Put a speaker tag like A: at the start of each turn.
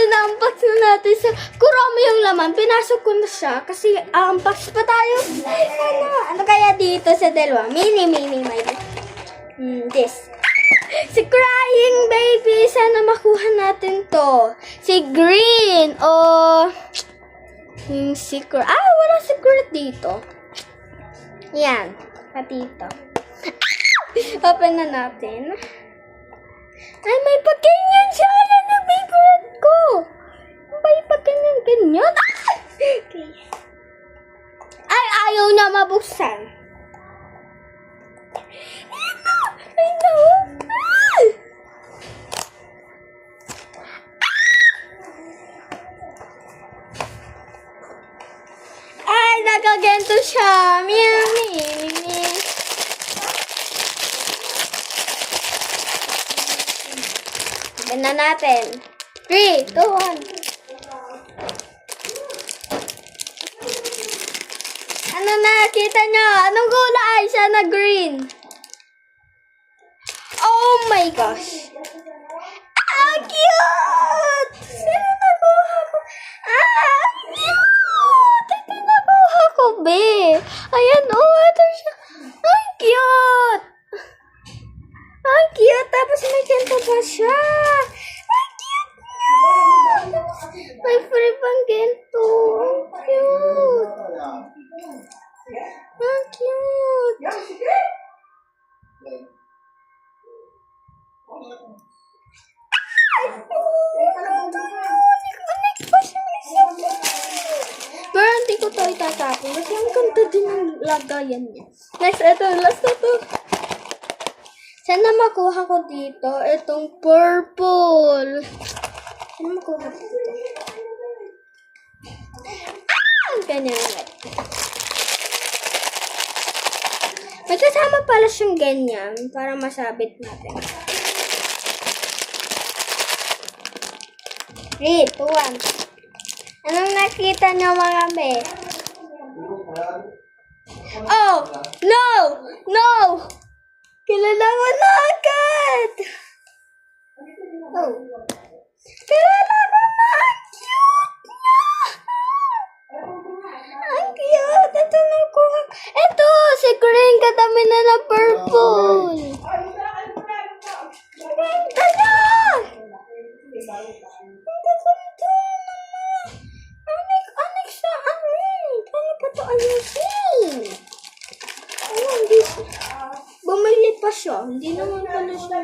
A: Ina-unbox na natin sa kurami yung laman. Pinasok ko na siya kasi unbox pa tayo. Ano kaya dito sa dalawa? Mini. This. Si Crying Baby. Sana makuha natin to. Si Green. O yung secret. Wala secret dito. Yan. Dito. Open na natin. Ay, may pagganyan siya. Yan ang favorite ko. May pagganyan. Okay. Ay, ayaw niya mabuksan. I know. Ay, nakagento siya. Meow. Tignan na natin. 3, 2, 1. Ano nakita nyo? Anong kulay? Siya na green. Oh my gosh. Cute! Sino nakuha ko? Cute! Ito nakuha ko, be. Ayan, ito siya. Ang cute! Ang cute! Tapos may kento pa siya. Ang cute niya! May free pang kento. Ang cute! Ang cute! Pero hindi ko ito itatapon kasi ang ganda din ang lagayan niya. Next, last na to. Sana makuha ko dito itong purple. Sana makuha ko dito. Ganyan ulit. May kasama pala siyang ganyan para masabit natin. 3, 2, 1. Anong nakita niyo mga be? Oh! No! Kilala ko na agad! Oh. Kilala ko na! Ang cute niya! Ang cute! Ito na ko. Ito! Si Green kadami na na purple! Ganda! Bumili pa siya. Hindi naman pala siya